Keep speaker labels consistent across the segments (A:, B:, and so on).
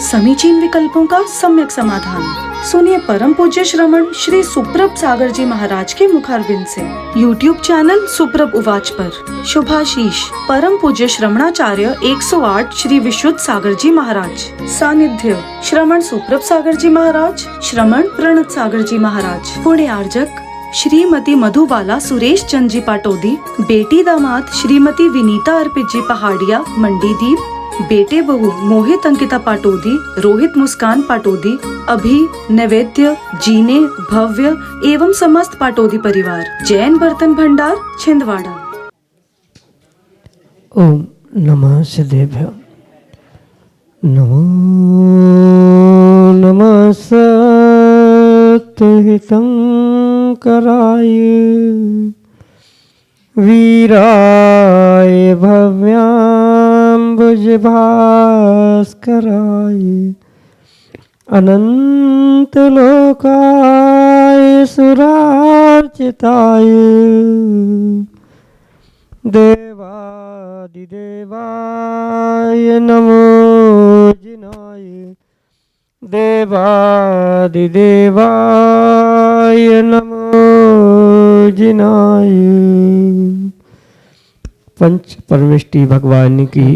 A: समीचीन विकल्पों का सम्यक समाधान। सुनिए परम पूज्य श्रमण श्री सुप्रभ सागर जी महाराज के मुखारबिंद से YouTube चैनल सुप्रभ उवाच पर शुभाशीष परम पूज्य श्रमणाचार्य 108 श्री विशुद्ध सागर जी महाराज। सानिध्य श्रमण सुप्रभ सागर जी महाराज, श्रमण प्रणत सागर जी महाराज। पुण्य आर्जक श्रीमती मधुबाला सुरेश चंद जी पाटोदी, बेटी दामाद श्रीमती विनीता अर्पित जी पहाड़िया मंडीदीप, बेटे बहू मोहित अंकिता पाटोदी, रोहित मुस्कान पाटोदी, अभी नैवेद्य जीने भव्य एवं समस्त पाटोदी परिवार। जैन बर्तन भंडार छिंदवाड़ा।
B: ओम नमः सिद्धेभ्यो। नमो नमः सत्हितं कराय वीराय भव्याम्बुजभास्कराय अनंतलोकाय सुरार्चिताय देवादिदेवाय नमो जिनाय देवादिदेवाय नमो जिनाय। पंच परमेष्टि भगवान की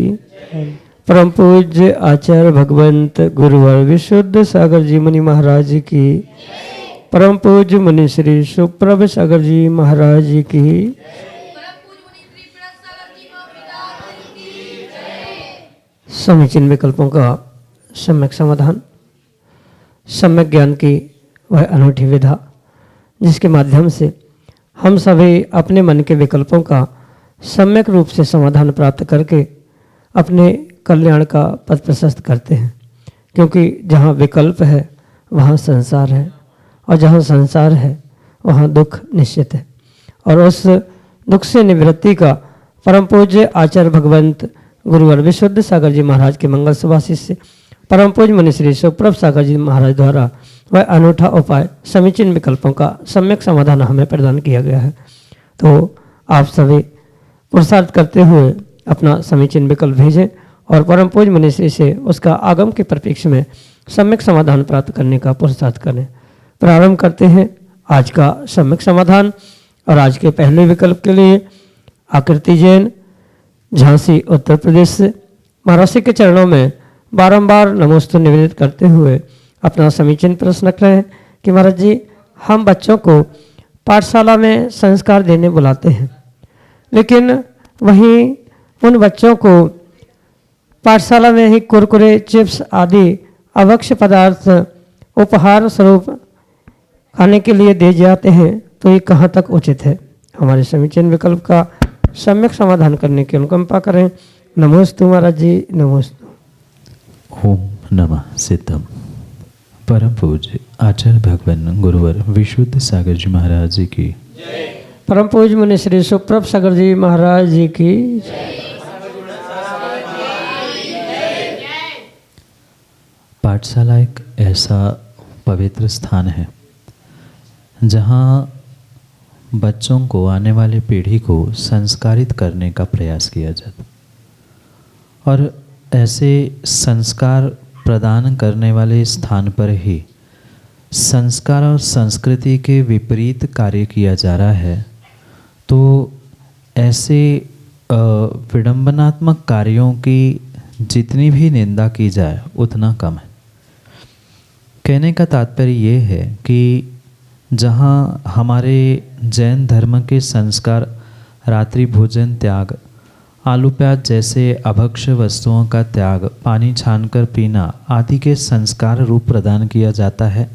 B: परम पूज्य आचार्य भगवंत गुरुवर विशुद्ध सागर जी मुनि महाराज की, परम पूज्य मुनि श्री सुप्रभ सागर जी महाराज की, समीचीन विकल्पों का सम्यक समाधान। सम्यक ज्ञान की वह अनूठी विधा जिसके माध्यम से हम सभी अपने मन के विकल्पों का सम्यक रूप से समाधान प्राप्त करके अपने कल्याण का पथ प्रशस्त करते हैं। क्योंकि जहाँ विकल्प है वहाँ संसार है, और जहाँ संसार है वहाँ दुख निश्चित है। और उस दुख से निवृत्ति का परम पूज्य आचार्य भगवंत गुरुवर विशुद्ध सागर जी महाराज के मंगल सुभाषित से परम पूज्य मुनि श्री सुप्रभ सागर जी महाराज द्वारा वह अनूठा उपाय समीचीन विकल्पों का सम्यक समाधान हमें प्रदान किया गया है। तो आप सभी पुरुषार्थ करते हुए अपना समीचीन विकल्प भेजें और परम पूज्य मुनि श्री से उसका आगम के परिप्रेक्ष्य में सम्यक समाधान प्राप्त करने का पुरुषार्थ करें। प्रारंभ करते हैं आज का सम्यक समाधान। और आज के पहले विकल्प के लिए आकृति जैन, झांसी उत्तर प्रदेश से महाराज के चरणों में बारंबार नमोस्तु निवेदित करते हुए अपना समीचीन प्रश्न रख रहे हैं कि महाराज जी, हम बच्चों को पाठशाला में संस्कार देने बुलाते हैं, लेकिन वहीं उन बच्चों को पाठशाला में ही कुरकुरे, चिप्स आदि आवश्यक पदार्थ उपहार स्वरूप खाने के लिए दे जाते हैं, तो ये कहाँ तक उचित है? हमारे समीचीन विकल्प का सम्यक समाधान करने की अनुकंपा करें। नमोस्तु महाराज जी, नमोस्तु।
C: ओम नमः सिद्धम। परम पूज्य आचार्य भगवान गुरुवर विशुद्ध सागर जी महाराज जी की,
B: परम पूज्य मुनि श्री सुप्रभ सागर जी महाराज जी की।
C: पाठशाला एक ऐसा पवित्र स्थान है जहाँ बच्चों को, आने वाली पीढ़ी को संस्कारित करने का प्रयास किया जाता, और ऐसे संस्कार प्रदान करने वाले स्थान पर ही संस्कार और संस्कृति के विपरीत कार्य किया जा रहा है। तो ऐसे विडंबनात्मक कार्यों की जितनी भी निंदा की जाए उतना कम है। कहने का तात्पर्य ये है कि जहाँ हमारे जैन धर्म के संस्कार रात्रि भोजन त्याग, आलू प्याज जैसे अभक्ष्य वस्तुओं का त्याग, पानी छानकर पीना आदि के संस्कार रूप प्रदान किया जाता है,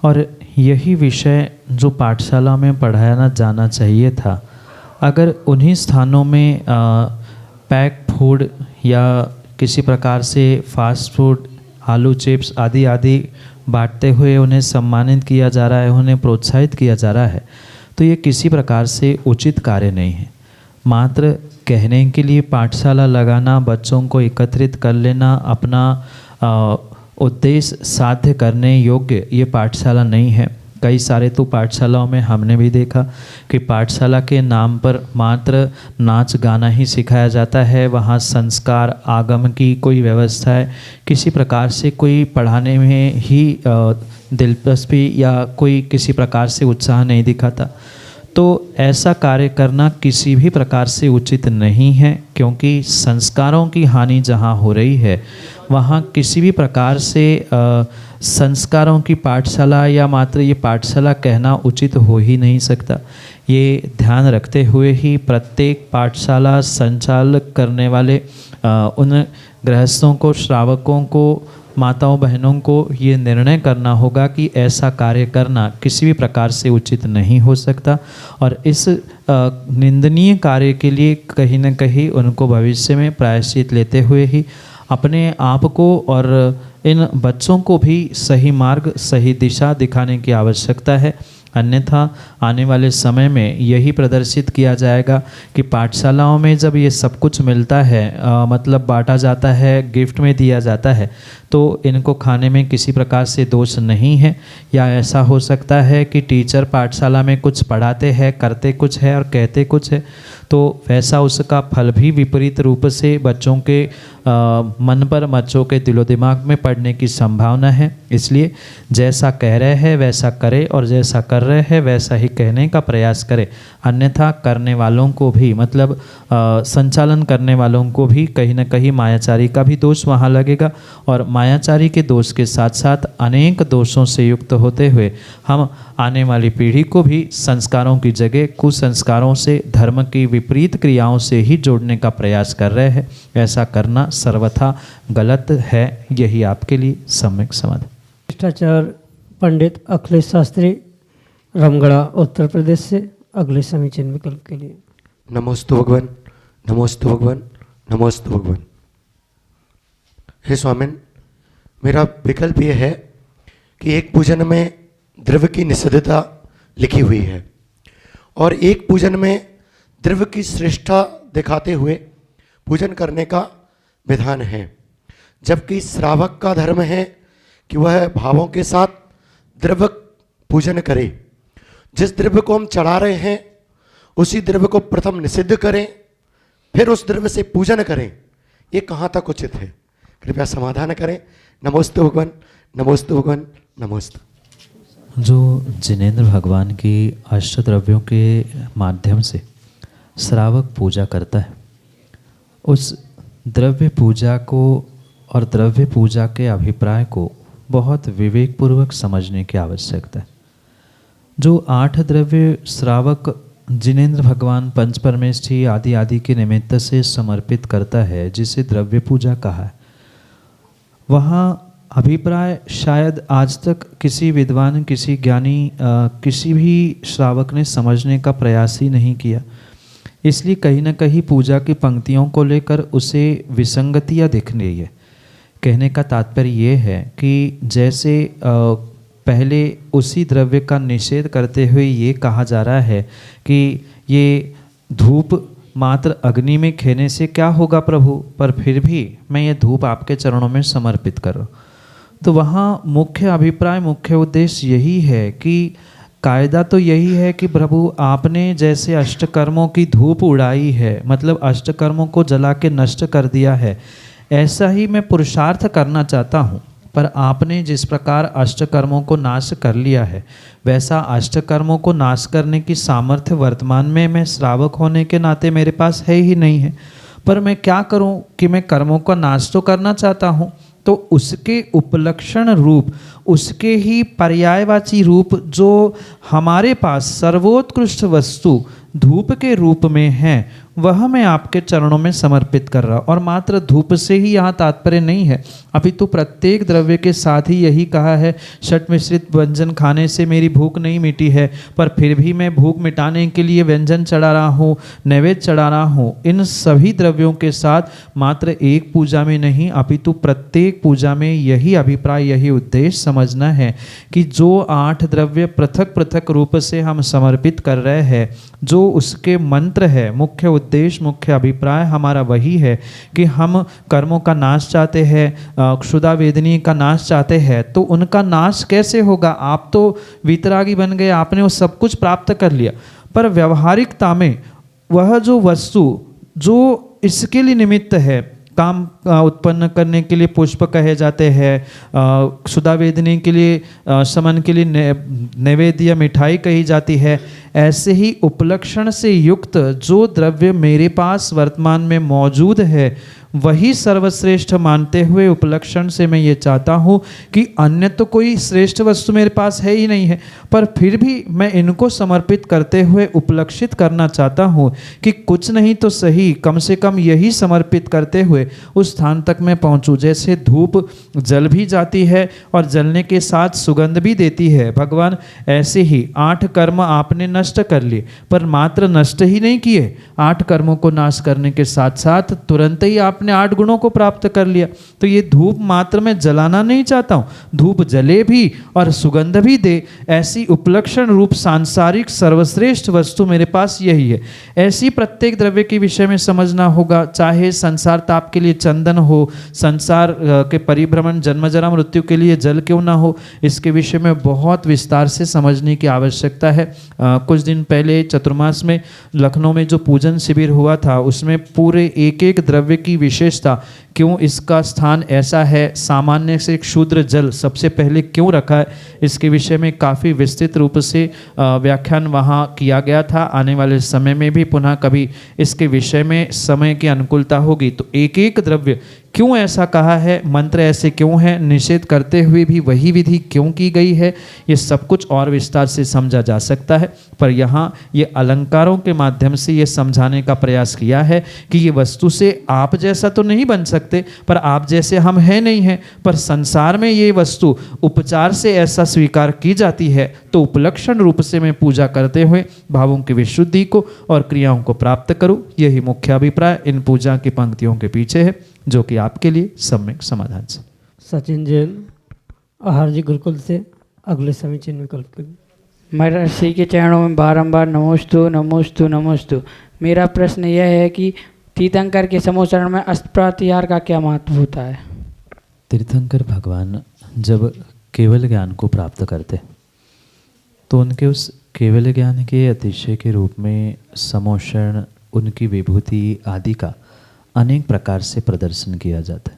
C: और यही विषय जो पाठशाला में पढ़ाया जाना चाहिए था, अगर उन्हीं स्थानों में पैक फूड या किसी प्रकार से फास्ट फूड, आलू चिप्स आदि आदि बांटते हुए उन्हें सम्मानित किया जा रहा है, उन्हें प्रोत्साहित किया जा रहा है, तो ये किसी प्रकार से उचित कार्य नहीं है। मात्र कहने के लिए पाठशाला लगाना, बच्चों को एकत्रित कर लेना, अपना उद्देश्य साध्य करने योग्य ये पाठशाला नहीं है। कई सारे तो पाठशालाओं में हमने भी देखा कि पाठशाला के नाम पर मात्र नाच गाना ही सिखाया जाता है, वहाँ संस्कार आगम की कोई व्यवस्था है, किसी प्रकार से कोई पढ़ाने में ही दिलचस्पी या कोई किसी प्रकार से उत्साह नहीं दिखाता। तो ऐसा कार्य करना किसी भी प्रकार से उचित नहीं है, क्योंकि संस्कारों की हानि जहाँ हो रही है वहाँ किसी भी प्रकार से संस्कारों की पाठशाला या मात्र ये पाठशाला कहना उचित हो ही नहीं सकता। ये ध्यान रखते हुए ही प्रत्येक पाठशाला संचालक करने वाले उन गृहस्थों को, श्रावकों को, माताओं बहनों को ये निर्णय करना होगा कि ऐसा कार्य करना किसी भी प्रकार से उचित नहीं हो सकता, और इस निंदनीय कार्य के लिए कहीं न कहीं उनको भविष्य में प्रायश्चित लेते हुए ही अपने आप को और इन बच्चों को भी सही मार्ग, सही दिशा दिखाने की आवश्यकता है। अन्यथा आने वाले समय में यही प्रदर्शित किया जाएगा कि पाठशालाओं में जब ये सब कुछ मिलता है, मतलब बांटा जाता है, गिफ्ट में दिया जाता है, तो इनको खाने में किसी प्रकार से दोष नहीं है। या ऐसा हो सकता है कि टीचर पाठशाला में कुछ पढ़ाते हैं, करते कुछ है और कहते कुछ है, तो वैसा उसका फल भी विपरीत रूप से बच्चों के मन पर, बच्चों के दिलो दिमाग में पड़ने की संभावना है। इसलिए जैसा कह रहे हैं वैसा करें, और जैसा कर रहे हैं वैसा ही कहने का प्रयास करें। अन्यथा करने वालों को भी, मतलब संचालन करने वालों को भी कहीं न कहीं मायाचारी का भी दोष वहाँ लगेगा, और मायाचारी के दोष के साथ साथ अनेक दोषों से युक्त होते हुए हम आने वाली पीढ़ी को भी संस्कारों की जगह कुसंस्कारों से, धर्म की विपरीत क्रियाओं से ही जोड़ने का प्रयास कर रहे हैं। ऐसा करना सर्वथा गलत है। यही आपके लिए सम्यक समाधान।
B: शिष्टाचार पंडित अखिलेश शास्त्री, रामगढ़ा, उत्तर प्रदेश से अगले समीचीन विकल्प के लिए।
D: नमोस्तु भगवान, नमोस्तु भगवान, नमोस्तु भगवान। हे स्वामिन, मेरा विकल्प यह है कि एक पूजन में द्रव्य की निषिद्धता लिखी हुई है और एक पूजन में द्रव्य की श्रेष्ठता दिखाते हुए पूजन करने का विधान है, जबकि श्रावक का धर्म है कि वह भावों के साथ द्रव्य पूजन करे। जिस द्रव्य को हम चढ़ा रहे हैं उसी द्रव्य को प्रथम निषिद्ध करें, फिर उस द्रव्य से पूजन करें। ये कहाँ तक उचित है? कृपया समाधान करें। नमोस्तु भगवान, नमोस्तु भगवान, नमोस्तु।
C: जो जिनेंद्र भगवान की अष्टद्रव्यों के माध्यम से श्रावक पूजा करता है, उस द्रव्य पूजा को और द्रव्य पूजा के अभिप्राय को बहुत विवेकपूर्वक समझने की आवश्यकता है। जो 8 द्रव्य श्रावक जिनेंद्र भगवान पंच परमेष्ठी आदि आदि के निमित्त से समर्पित करता है, जिसे द्रव्य पूजा कहा है, वहाँ अभिप्राय शायद आज तक किसी विद्वान, किसी ज्ञानी, किसी भी श्रावक ने समझने का प्रयास ही नहीं किया। इसलिए कहीं न कहीं पूजा की पंक्तियों को लेकर उसे विसंगतियाँ दिख रही है। कहने का तात्पर्य ये है कि जैसे पहले उसी द्रव्य का निषेध करते हुए ये कहा जा रहा है कि ये धूप मात्र अग्नि में खेने से क्या होगा प्रभु, पर फिर भी मैं ये धूप आपके चरणों में समर्पित कर रहा हूँ। तो वहाँ मुख्य अभिप्राय, मुख्य उद्देश्य यही है कि कायदा तो यही है कि प्रभु आपने जैसे अष्टकर्मों की धूप उड़ाई है, मतलब अष्टकर्मों को जला के नष्ट कर दिया है, ऐसा ही मैं पुरुषार्थ करना चाहता हूँ। पर आपने जिस प्रकार अष्टकर्मों को नाश कर लिया है, वैसा अष्टकर्मों को नाश करने की सामर्थ्य वर्तमान में मैं श्रावक होने के नाते मेरे पास है ही नहीं है। पर मैं क्या करूं कि मैं कर्मों का नाश तो करना चाहता हूं, तो उसके उपलक्षण रूप, उसके ही पर्यायवाची रूप जो हमारे पास सर्वोत्कृष्ट वस्तु धूप के रूप में है, वह मैं आपके चरणों में समर्पित कर रहा हूँ। और मात्र धूप से ही यहाँ तात्पर्य नहीं है, अभी तो प्रत्येक द्रव्य के साथ ही यही कहा है, षट मिश्रित व्यंजन खाने से मेरी भूख नहीं मिटी है, पर फिर भी मैं भूख मिटाने के लिए व्यंजन चढ़ा रहा हूँ, नैवेद्य चढ़ा रहा हूँ। इन सभी द्रव्यों के साथ मात्र एक पूजा में नहीं, अपितु प्रत्येक पूजा में यही अभिप्राय, यही उद्देश्य समझना है कि जो 8 द्रव्य पृथक पृथक रूप से हम समर्पित कर रहे हैं, जो उसके मंत्र है, मुख्य उद्देश्य, मुख्य अभिप्राय हमारा वही है कि हम कर्मों का नाश चाहते हैं, क्षुधा वेदनी का नाश चाहते हैं, तो उनका नाश कैसे होगा? आप तो वीतरागी बन गए, आपने वो सब कुछ प्राप्त कर लिया, पर व्यवहारिकता में वह जो वस्तु जो इसके लिए निमित्त है, काम उत्पन्न करने के लिए पुष्प कहे जाते हैं, क्षुधा वेदनी के लिए शमन के लिए नैवेद्य या मिठाई कही जाती है, ऐसे ही उपलक्षण से युक्त जो द्रव्य मेरे पास वर्तमान में मौजूद है वही सर्वश्रेष्ठ मानते हुए उपलक्षण से मैं ये चाहता हूँ कि अन्य तो कोई श्रेष्ठ वस्तु मेरे पास है ही नहीं है, पर फिर भी मैं इनको समर्पित करते हुए उपलक्षित करना चाहता हूँ कि कुछ नहीं तो सही, कम से कम यही समर्पित करते हुए उस स्थान तक मैं पहुँचूँ। जैसे धूप जल भी जाती है और जलने के साथ सुगंध भी देती है भगवान, ऐसे ही 8 कर्म आपने नष्ट कर लिए, पर मात्र नष्ट ही नहीं किए, 8 कर्मों को नाश करने के साथ साथ तुरंत ही आपने 8 गुणों को प्राप्त कर लिया। तो ये धूप मात्र मैं जलाना नहीं चाहता हूँ, धूप जले भी और सुगंध भी दे, ऐसी उपलक्षण रूप सांसारिक सर्वश्रेष्ठ वस्तु मेरे पास यही है। ऐसी प्रत्येक द्रव्य के विषय में समझना होगा, चाहे संसार ताप के लिए चंदन हो, संसार के परिभ्रमण जन्म जरा मृत्यु के लिए जल क्यों ना हो, इसके विषय में बहुत विस्तार से समझने की आवश्यकता है। कुछ दिन पहले चतुर्मास में लखनऊ में जो पूजन शिविर हुआ था, उसमें पूरे एक एक द्रव्य की विशेषता, क्यों इसका स्थान ऐसा है, सामान्य से क्षुद्र जल सबसे पहले क्यों रखा है, इसके विषय में काफ़ी विस्तृत रूप से व्याख्यान वहाँ किया गया था। आने वाले समय में भी पुनः कभी इसके विषय में समय की अनुकूलता होगी तो एक एक द्रव्य क्यों ऐसा कहा है, मंत्र ऐसे क्यों है, निषेध करते हुए भी वही विधि क्यों की गई है, ये सब कुछ और विस्तार से समझा जा सकता है। पर यहाँ ये अलंकारों के माध्यम से ये समझाने का प्रयास किया है कि ये वस्तु से आप जैसा तो नहीं बन सकते, पर आप जैसे हम हैं नहीं हैं, पर संसार में ये वस्तु उपचार से ऐसा स्वीकार की जाती है, तो उपलक्षण रूप से मैं पूजा करते हुए भावों की विशुद्धि को और क्रियाओं को प्राप्त करूँ। यही मुख्य अभिप्राय इन पूजा की पंक्तियों के पीछे है, जो कि आपके लिए सम्यक समाधान से।
B: सचिन जैन आहार जी गुरुकुल से अगले समीचीन विकल्प।
E: महर्षि के चरणों में बारंबार नमोस्तु नमोस्तु नमोस्तु। मेरा प्रश्न यह है कि तीर्थंकर के समोचरण में अष्टप्रतिहार का क्या महत्व होता है?
C: तीर्थंकर भगवान जब केवल ज्ञान को प्राप्त करते तो उनके उस केवल ज्ञान के अतिशय के रूप में समोषण, उनकी विभूति आदि का अनेक प्रकार से प्रदर्शन किया जाता है।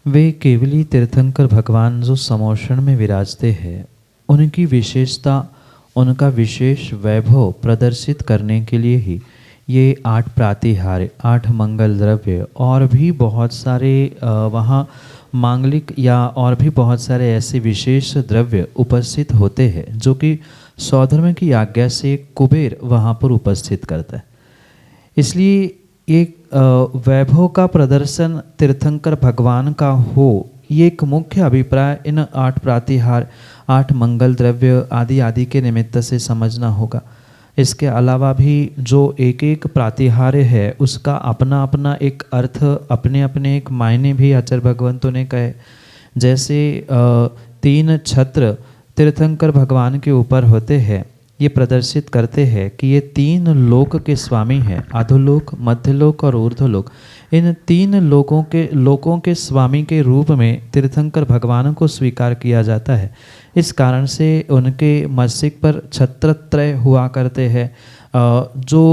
C: वे केवली तीर्थंकर भगवान जो समोषण में विराजते हैं, उनकी विशेषता, उनका विशेष वैभव प्रदर्शित करने के लिए ही ये 8 प्रातिहार्य, 8 मंगल द्रव्य और भी बहुत सारे वहाँ मांगलिक या और भी बहुत सारे ऐसे विशेष द्रव्य उपस्थित होते हैं, जो कि सौधर्म की आज्ञा से कुबेर वहाँ पर उपस्थित करता है। इसलिए एक वैभव का प्रदर्शन तीर्थंकर भगवान का हो, ये एक मुख्य अभिप्राय इन 8 प्रातिहार, 8 मंगल द्रव्य आदि आदि के निमित्त से समझना होगा। इसके अलावा भी जो एक एक प्रातिहार्य है उसका अपना अपना एक अर्थ, अपने अपने एक मायने भी आचार्य भगवंतों ने कहे। जैसे 3 छत्र तीर्थंकर भगवान के ऊपर होते हैं, ये प्रदर्शित करते हैं कि ये 3 लोक के स्वामी हैं, अधोलोक, मध्यलोक और ऊर्ध्वलोक। इन 3 लोकों के स्वामी के रूप में तीर्थंकर भगवान को स्वीकार किया जाता है। इस कारण से उनके मस्तक पर छत्रत्रय हुआ करते हैं। जो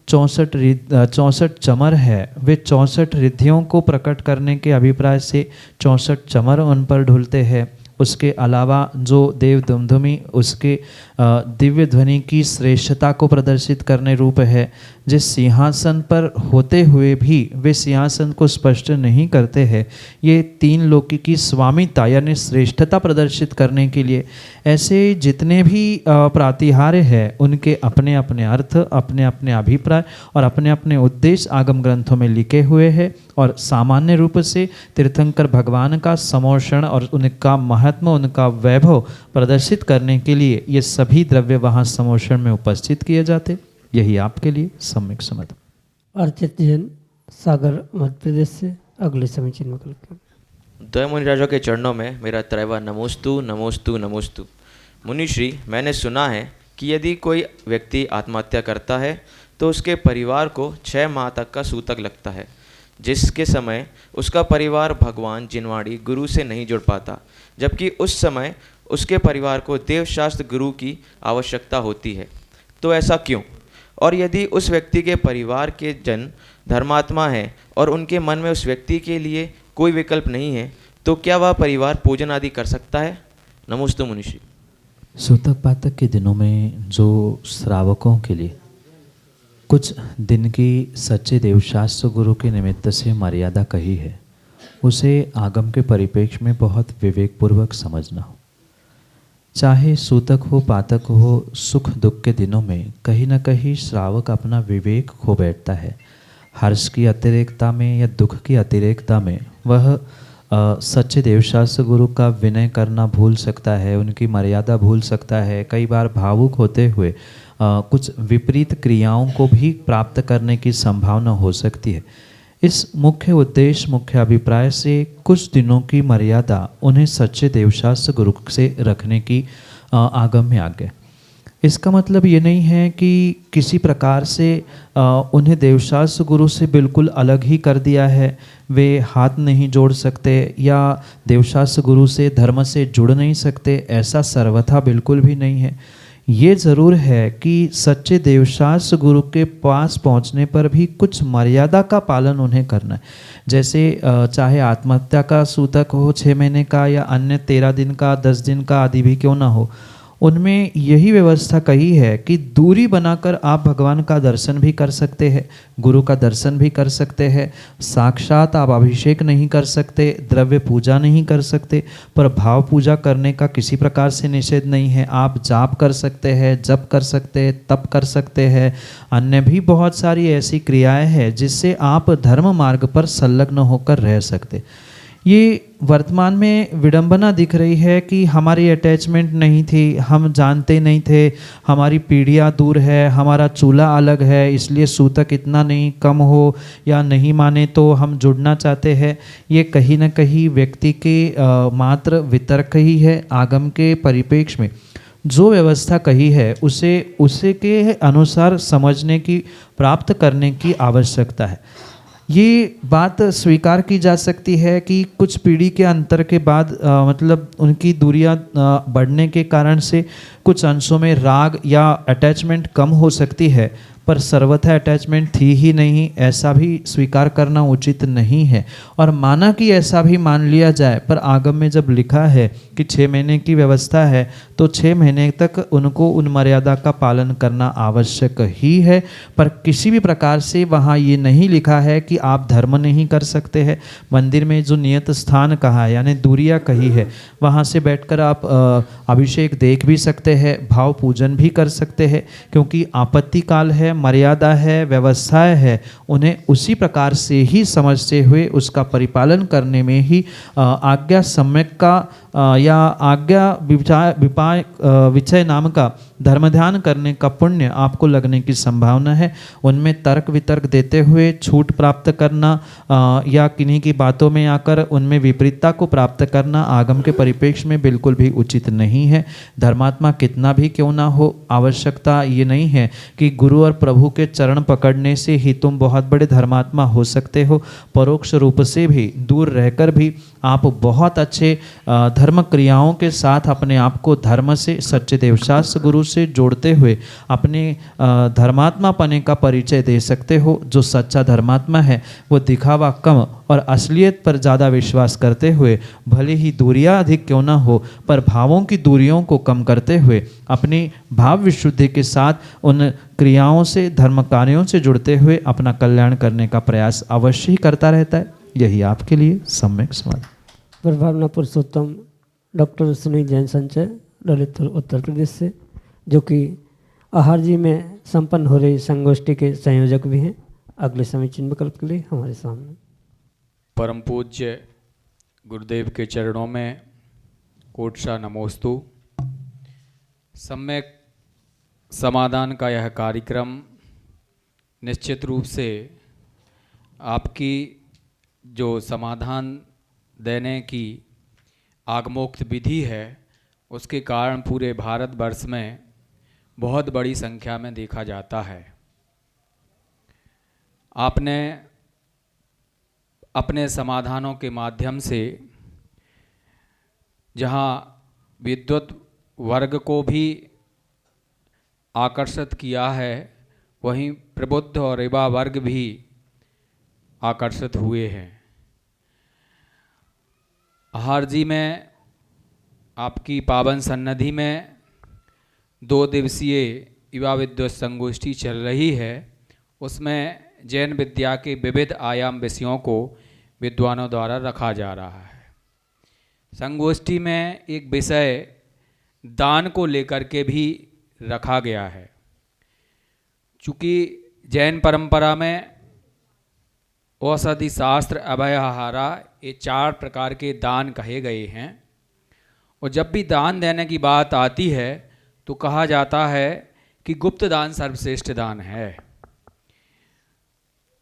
C: 64 चमर है, वे 64 रिद्धियों को प्रकट करने के अभिप्राय से 64 चमर उन पर ढुलते हैं। उसके अलावा जो देव दुमधुमी, उसके दिव्य ध्वनि की श्रेष्ठता को प्रदर्शित करने रूप है। जिस सिंहासन पर होते हुए भी वे सिंहासन को स्पष्ट नहीं करते हैं, ये 3 लोक की स्वामिता यानी श्रेष्ठता प्रदर्शित करने के लिए ऐसे जितने भी प्रातिहार्य हैं, उनके अपने अपने अर्थ, अपने अपने अभिप्राय और अपने अपने उद्देश्य आगम ग्रंथों में लिखे हुए हैं। और सामान्य रूप से तीर्थंकर भगवान का समोषण और उनका महात्म, उनका वैभव प्रदर्शित करने के लिए ये सभी द्रव्य वहाँ समोषण में उपस्थित किए जाते। यही आपके लिए सम्यक समाधान।
B: अर्चित जैन सागर मध्य प्रदेश से अगले समीचीन विकल्प।
F: द्वय मुनि राजा के चरणों में मेरा त्रैवा नमोस्तु नमोस्तु नमोस्तु। मुनिश्री, मैंने सुना है कि यदि कोई व्यक्ति आत्महत्या करता है तो उसके परिवार को 6 माह तक का सूतक लगता है, जिसके समय उसका परिवार भगवान जिनवाड़ी गुरु से नहीं जुड़ पाता, जबकि उस समय उसके परिवार को देवशास्त्र गुरु की आवश्यकता होती है। तो ऐसा क्यों? और यदि उस व्यक्ति के परिवार के जन धर्मात्मा हैं और उनके मन में उस व्यक्ति के लिए कोई विकल्प नहीं है, तो क्या वह परिवार पूजन आदि कर सकता है? नमोस्तु मुनिषी।
C: सूतक पातक के दिनों में जो श्रावकों के लिए कुछ दिन की सच्चे देवशास्त्र गुरु के निमित्त से मर्यादा कही है, उसे आगम के परिप्रेक्ष्य में बहुत विवेकपूर्वक समझना हो। चाहे सूतक हो पातक हो, सुख दुख के दिनों में कहीं न कहीं श्रावक अपना विवेक खो बैठता है। हर्ष की अतिरेकता में या दुख की अतिरेकता में वह सच्चे देवशास्त्र गुरु का विनय करना भूल सकता है, उनकी मर्यादा भूल सकता है। कई बार भावुक होते हुए कुछ विपरीत क्रियाओं को भी प्राप्त करने की संभावना हो सकती है। इस मुख्य उद्देश्य, मुख्य अभिप्राय से कुछ दिनों की मर्यादा उन्हें सच्चे देवशास्त्र गुरु से रखने की आगम में आज्ञा। इसका मतलब ये नहीं है कि किसी प्रकार से उन्हें देवशास्त्र गुरु से बिल्कुल अलग ही कर दिया है, वे हाथ नहीं जोड़ सकते या देवशास्त्र गुरु से धर्म से जुड़ नहीं सकते, ऐसा सर्वथा बिल्कुल भी नहीं है। ये ज़रूर है कि सच्चे देवशास्त्र गुरु के पास पहुंचने पर भी कुछ मर्यादा का पालन उन्हें करना है। जैसे चाहे आत्महत्या का सूतक हो 6 महीने का या अन्य 13 दिन का, 10 दिन का आदि भी क्यों ना हो, उनमें यही व्यवस्था कही है कि दूरी बनाकर आप भगवान का दर्शन भी कर सकते हैं, गुरु का दर्शन भी कर सकते हैं। साक्षात आप अभिषेक नहीं कर सकते, द्रव्य पूजा नहीं कर सकते, पर भाव पूजा करने का किसी प्रकार से निषेध नहीं है। आप जाप कर सकते हैं, जप कर सकते हैं, तप कर सकते हैं, अन्य भी बहुत सारी ऐसी क्रियाएं हैं जिससे आप धर्म मार्ग पर संलग्न होकर रह सकते। ये वर्तमान में विडंबना दिख रही है कि हमारी अटैचमेंट नहीं थी, हम जानते नहीं थे, हमारी पीढ़ियाँ दूर है, हमारा चूल्हा अलग है, इसलिए सूतक इतना नहीं कम हो या नहीं माने तो हम जुड़ना चाहते हैं। ये कहीं न कहीं व्यक्ति के मात्र वितर्क ही है। आगम के परिप्रेक्ष्य में जो व्यवस्था कही है उसे के अनुसार समझने की, प्राप्त करने की आवश्यकता है। ये बात स्वीकार की जा सकती है कि कुछ पीढ़ी के अंतर के बाद मतलब उनकी दूरियां बढ़ने के कारण से कुछ अंशों में राग या अटैचमेंट कम हो सकती है, पर सर्वथा अटैचमेंट थी ही नहीं, ऐसा भी स्वीकार करना उचित नहीं है। और माना कि ऐसा भी मान लिया जाए, पर आगम में जब लिखा है कि 6 महीने की व्यवस्था है तो 6 महीने तक उनको उन मर्यादा का पालन करना आवश्यक ही है। पर किसी भी प्रकार से वहाँ ये नहीं लिखा है कि आप धर्म नहीं कर सकते हैं। मंदिर में जो नियत स्थान कहा है, यानी दूरियाँ कही है, वहाँ से बैठकर आप अभिषेक देख भी सकते हैं, भाव पूजन भी कर सकते हैं, क्योंकि आपत्ति काल है, मर्यादा है, व्यवस्थाएं है, उन्हें उसी प्रकार से ही समझते हुए उसका परिपालन करने में ही आज्ञा सम्यक का या आज्ञा विचय नाम का धर्म ध्यान करने का पुण्य आपको लगने की संभावना है। उनमें तर्क वितर्क देते हुए छूट प्राप्त करना या किन्हीं की बातों में आकर उनमें विपरीतता को प्राप्त करना आगम के परिप्रेक्ष्य में बिल्कुल भी उचित नहीं है। धर्मात्मा कितना भी क्यों ना हो, आवश्यकता ये नहीं है कि गुरु और प्रभु के चरण पकड़ने से ही तुम बहुत बड़े धर्मात्मा हो सकते हो। परोक्ष रूप से भी दूर रहकर भी आप बहुत अच्छे धर्म क्रियाओं के साथ अपने आप को धर्म से, सच्चे देवशास्त्र गुरु से जोड़ते हुए अपने धर्मात्मा पने का परिचय दे सकते हो। जो सच्चा धर्मात्मा है वो दिखावा कम और असलियत पर ज़्यादा विश्वास करते हुए भले ही दूरियां अधिक क्यों ना हो, पर भावों की दूरियों को कम करते हुए अपनी भाव विशुद्धि के साथ उन क्रियाओं से, धर्म कार्यों से जुड़ते हुए अपना कल्याण करने का प्रयास अवश्य ही करता रहता है। यही आपके लिए सम्यक समाधान।
B: प्रभावना पुरुषोत्तम डॉक्टर सुनील जैन संचय, ललितपुर उत्तर प्रदेश से, जो कि आहार जी में संपन्न हो रही संगोष्ठी के संयोजक भी हैं। अगले समीचीन विकल्प के लिए हमारे सामने
G: परम पूज्य गुरुदेव के चरणों में कोटशा नमोस्तु। सम्यक समाधान का यह कार्यक्रम निश्चित रूप से आपकी जो समाधान देने की आगमोक्त विधि है, उसके कारण पूरे भारतवर्ष में बहुत बड़ी संख्या में देखा जाता है। आपने अपने समाधानों के माध्यम से जहाँ विद्वत वर्ग को भी आकर्षित किया है, वहीं प्रबुद्ध और युवा वर्ग भी आकर्षित हुए हैं। आहार जी में आपकी पावन सन्निधि में 2 दिवसीय युवा विद्वत संगोष्ठी चल रही है। उसमें जैन विद्या के विविध आयाम विषयों को विद्वानों द्वारा रखा जा रहा है। संगोष्ठी में एक विषय दान को लेकर के भी रखा गया है। चूँकि जैन परंपरा में औषधि शास्त्र, अभयहारा, ये 4 प्रकार के दान कहे गए हैं। और जब भी दान देने की बात आती है तो कहा जाता है कि गुप्त दान सर्वश्रेष्ठ दान है।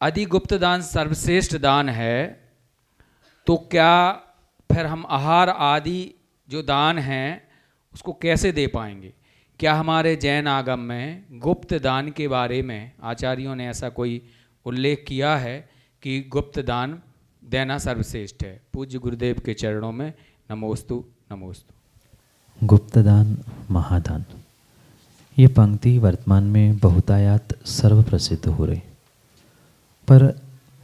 G: यदि गुप्त दान सर्वश्रेष्ठ दान है तो क्या फिर हम आहार आदि जो दान हैं उसको कैसे दे पाएंगे? क्या हमारे जैन आगम में गुप्त दान के बारे में आचार्यों ने ऐसा कोई उल्लेख किया है कि गुप्त दान देना सर्वश्रेष्ठ है? पूज्य गुरुदेव के चरणों में नमोस्तु नमोस्तु।
C: गुप्तदान महादान, ये पंक्ति वर्तमान में बहुतायत सर्वप्रसिद्ध हो रही, पर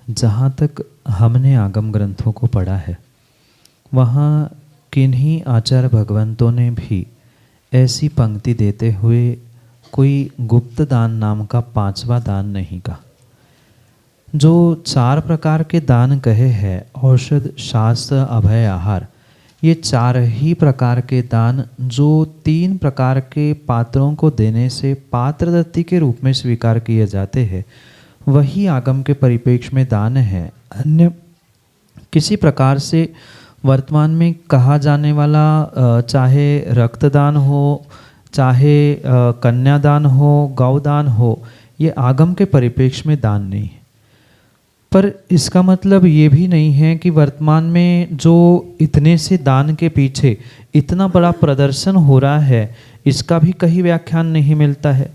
C: जहाँ तक हमने आगम ग्रंथों को पढ़ा है वहाँ किन्हीं आचार्य भगवंतों ने भी ऐसी पंक्ति देते हुए कोई गुप्त दान नाम का 5वां दान नहीं कहा। जो 4 प्रकार के दान कहे हैं, औषध, शास्त्र, अभय, आहार, ये 4 ही प्रकार के दान जो 3 प्रकार के पात्रों को देने से पात्रदत्ति के रूप में स्वीकार किए जाते हैं, वही आगम के परिप्रेक्ष्य में दान है। अन्य किसी प्रकार से वर्तमान में कहा जाने वाला चाहे रक्तदान हो, चाहे कन्यादान हो, गौदान हो, ये आगम के परिप्रेक्ष्य में दान नहीं है। पर इसका मतलब ये भी नहीं है कि वर्तमान में जो इतने से दान के पीछे इतना बड़ा प्रदर्शन हो रहा है, इसका भी कहीं व्याख्यान नहीं मिलता है।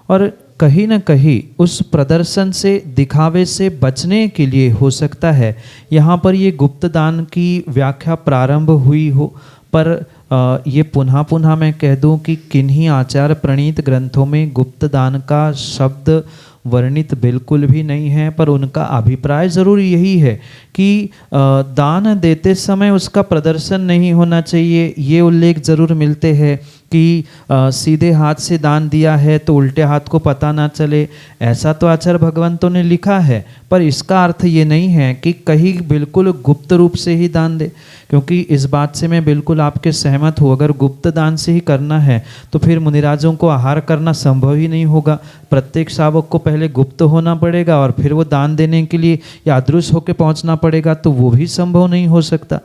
C: और कहीं न कहीं उस प्रदर्शन से, दिखावे से बचने के लिए हो सकता है यहाँ पर ये गुप्त दान की व्याख्या प्रारंभ हुई हो। पर ये पुनः पुनः मैं कह दूं कि किन्हीं आचार्य प्रणीत ग्रंथों में गुप्त दान का शब्द वर्णित बिल्कुल भी नहीं है। पर उनका अभिप्राय ज़रूर यही है कि दान देते समय उसका प्रदर्शन नहीं होना चाहिए। ये उल्लेख ज़रूर मिलते हैं कि सीधे हाथ से दान दिया है तो उल्टे हाथ को पता ना चले, ऐसा तो आचार्य भगवंतों ने लिखा है। पर इसका अर्थ ये नहीं है कि कहीं बिल्कुल गुप्त रूप से ही दान दे, क्योंकि इस बात से मैं बिल्कुल आपके सहमत हूँ। अगर गुप्त दान से ही करना है तो फिर मुनिराजों को आहार करना संभव ही नहीं होगा। प्रत्येक शावक को पहले गुप्त होना पड़ेगा और फिर वो दान देने के लिए या अदृश्य होकर पहुँचना पड़ेगा, तो वो भी संभव नहीं हो सकता।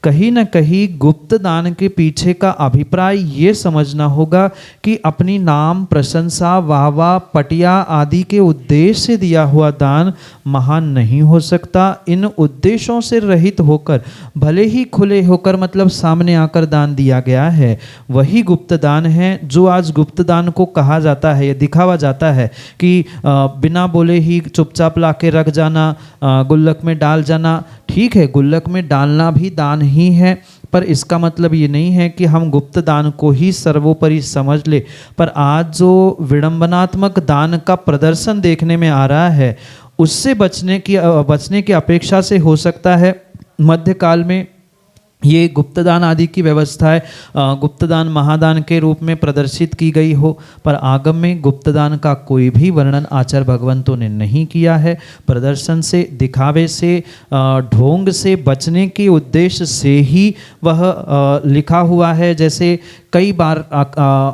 C: कहीं न कहीं गुप्त दान के पीछे का अभिप्राय ये समझना होगा कि अपनी नाम, प्रशंसा, वाहवाह, पटिया आदि के उद्देश्य से दिया हुआ दान महान नहीं हो सकता। इन उद्देश्यों से रहित होकर, भले ही खुले होकर, मतलब सामने आकर दान दिया गया है, वही गुप्त दान है। जो आज गुप्त दान को कहा जाता है, ये दिखावा जाता है कि बिना बोले ही चुपचाप लाके रख जाना, गुल्लक में डाल जाना। ठीक है, गुल्लक में डालना भी दान ही है, पर इसका मतलब ये नहीं है कि हम गुप्त दान को ही सर्वोपरि समझ ले। पर आज जो विडंबनात्मक दान का प्रदर्शन देखने में आ रहा है, उससे बचने की अपेक्षा से हो सकता है मध्यकाल में ये गुप्तदान आदि की व्यवस्थाएं गुप्तदान महादान के रूप में प्रदर्शित की गई हो। पर आगम में गुप्तदान का कोई भी वर्णन आचार्य भगवंतों ने नहीं किया है। प्रदर्शन से, दिखावे से, ढोंग से बचने के उद्देश्य से ही वह लिखा हुआ है। जैसे कई बार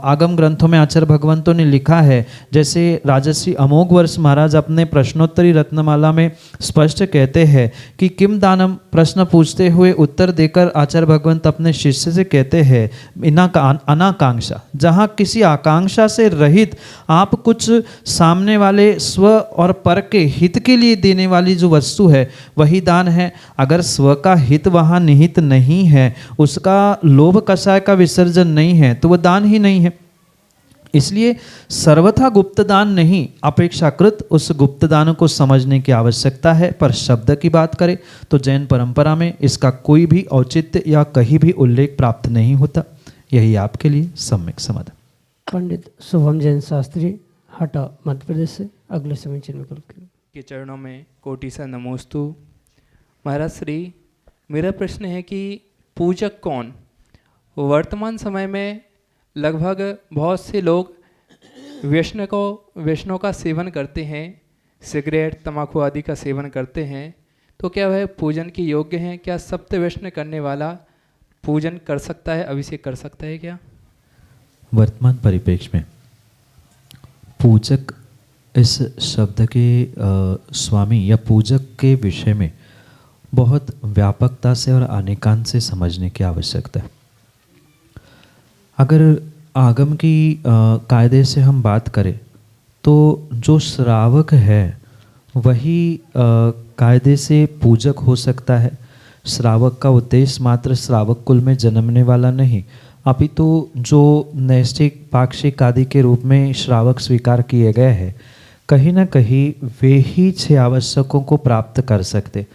C: आगम ग्रंथों में आचार्य भगवंतों ने लिखा है, जैसे राजश्री अमोघ वर्ष महाराज अपने प्रश्नोत्तरी रत्नमाला में स्पष्ट कहते हैं कि किम दानम, प्रश्न पूछते हुए उत्तर देकर आचार्य भगवंत अपने शिष्य से कहते हैं अनाकांक्षा, जहाँ किसी आकांक्षा से रहित आप कुछ सामने वाले स्व और पर के हित के लिए देने वाली जो वस्तु है वही दान है। अगर स्व का हित वहाँ निहित नहीं है, उसका लोभ कषाय का विसर्जन नहीं है, तो वह दान ही नहीं है। इसलिए सर्वथा गुप्तदान नहीं, अपेक्षाकृत उस गुप्तदान को समझने की आवश्यकता है। पर शब्द की बात करें तो जैन परंपरा में इसका कोई भी औचित्य या कहीं भी उल्लेख प्राप्त नहीं होता। यही आपके लिए सम्यक समाधान।
B: पंडित शुभम जैन शास्त्री, हटा, मध्य प्रदेश से अगले समीचीन विकल्प के लिए।
H: के चरणों में कोटि सा नमोस्तु। महाराज श्री, मेरा प्रश्न है कि पूजक कौन? वर्तमान समय में लगभग बहुत से लोग व्यसनों का सेवन करते हैं, सिगरेट तंबाकू आदि का सेवन करते हैं, तो क्या वह पूजन के योग्य हैं? क्या सप्त व्यसन करने वाला पूजन कर सकता है, अभिषेक कर सकता है क्या?
C: वर्तमान परिप्रेक्ष्य में पूजक इस शब्द के स्वामी या पूजक के विषय में बहुत व्यापकता से और अनेकांत से समझने की आवश्यकता है। अगर आगम की कायदे से हम बात करें तो जो श्रावक है वही कायदे से पूजक हो सकता है। श्रावक का उद्देश्य मात्र श्रावक कुल में जन्मने वाला नहीं, अपितु जो नैष्ठिक पाक्षिक आदि के रूप में श्रावक स्वीकार किए गए हैं, कहीं ना कहीं वे ही 6 आवश्यकों को प्राप्त कर सकते।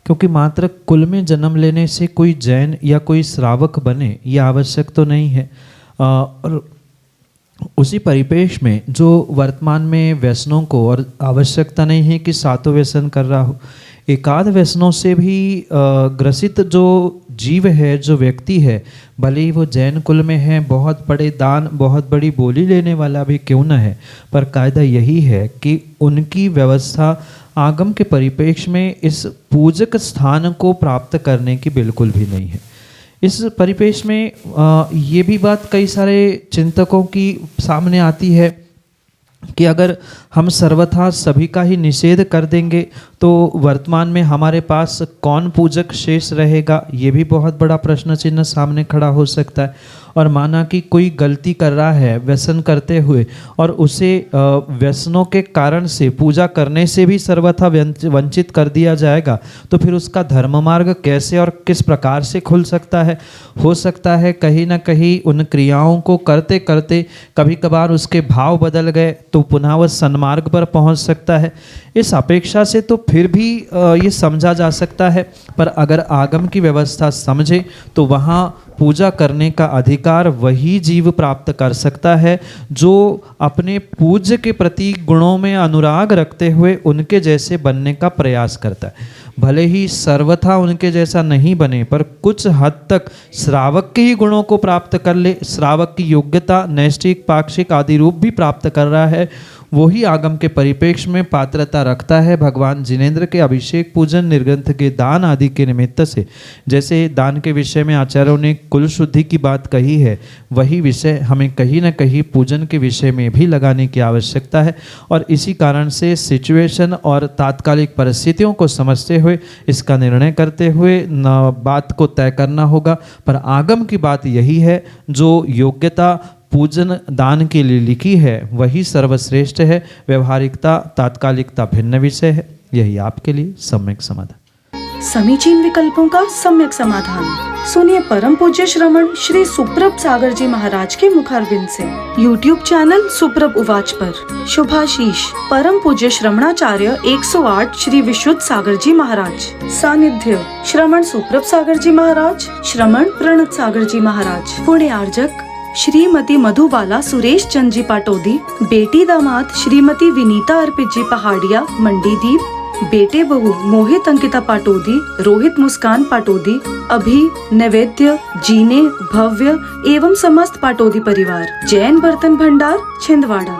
C: क्योंकि मात्र कुल में जन्म लेने से कोई जैन या कोई श्रावक बने ये आवश्यक तो नहीं है। और उसी परिपेक्ष में जो वर्तमान में व्यसनों को, और आवश्यकता नहीं है कि 7 व्यसन कर रहा हो, एकाध व्यसनों से भी ग्रसित जो जीव है, जो व्यक्ति है, भले ही वो जैन कुल में है, बहुत बड़े दान, बहुत बड़ी बोली लेने वाला भी क्यों न है, पर कायदा यही है कि उनकी व्यवस्था आगम के परिप्रेक्ष्य में इस पूजक स्थान को प्राप्त करने की बिल्कुल भी नहीं है। इस परिप्रेक्ष्य में ये भी बात कई सारे चिंतकों की सामने आती है कि अगर हम सर्वथा सभी का ही निषेध कर देंगे तो वर्तमान में हमारे पास कौन पूजक शेष रहेगा, ये भी बहुत बड़ा प्रश्न चिन्ह सामने खड़ा हो सकता है। और माना कि कोई गलती कर रहा है व्यसन करते हुए और उसे व्यसनों के कारण से पूजा करने से भी सर्वथा वंचित कर दिया जाएगा, तो फिर उसका धर्म मार्ग कैसे और किस प्रकार से खुल सकता है? हो सकता है कहीं ना कहीं उन क्रियाओं को करते करते कभी कभार उसके भाव बदल गए तो पुनः वह सन्मार्ग पर पहुंच सकता है। इस अपेक्षा से तो फिर भी ये समझा जा सकता है, पर अगर आगम की व्यवस्था समझे तो वहाँ पूजा करने का अधिकार वही जीव प्राप्त कर सकता है जो अपने पूज्य के प्रति गुणों में अनुराग रखते हुए उनके जैसे बनने का प्रयास करता है। भले ही सर्वथा उनके जैसा नहीं बने, पर कुछ हद तक श्रावक के ही गुणों को प्राप्त कर ले, श्रावक की योग्यता नैष्ठिक पाक्षिक आदि रूप भी प्राप्त कर रहा है, वही आगम के परिप्रेक्ष्य में पात्रता रखता है भगवान जिनेंद्र के अभिषेक पूजन निर्ग्रंथ के दान आदि के निमित्त से। जैसे दान के विषय में आचार्यों ने कुल शुद्धि की बात कही है, वही विषय हमें कहीं न कहीं पूजन के विषय में भी लगाने की आवश्यकता है। और इसी कारण से सिचुएशन और तात्कालिक परिस्थितियों को समझते हुए इसका निर्णय करते हुए बात को तय करना होगा। पर आगम की बात यही है, जो योग्यता पूजन दान के लिए लिखी है वही सर्वश्रेष्ठ है। व्यवहारिकता तात्कालिकता भिन्न विषय है। यही आपके लिए सम्यक समाधान।
A: समीचीन विकल्पों का सम्यक समाधान सुनिए परम पूज्य श्रमण श्री सुप्रभ सागर जी महाराज के मुखारविंद से। YouTube चैनल सुप्रभ उवाच पर शुभाशीष परम पूज्य श्रमणाचार्य 108 श्री विशुद्ध सागर जी महाराज। सानिध्य श्रमण सुप्रभ सागर जी महाराज, श्रमण प्रणत सागर जी महाराज। पुण्य आर्जक श्रीमती मधुबाला सुरेश चंद जी पाटोदी, बेटी दामाद श्रीमती विनीता अर्पित जी पहाड़िया मंडीदीप, बेटे बहू मोहित अंकिता पाटोदी, रोहित मुस्कान पाटोदी, अभी नैवेद्य जीने भव्य एवं समस्त पाटोदी परिवार, जैन बर्तन भंडार छिंदवाड़ा।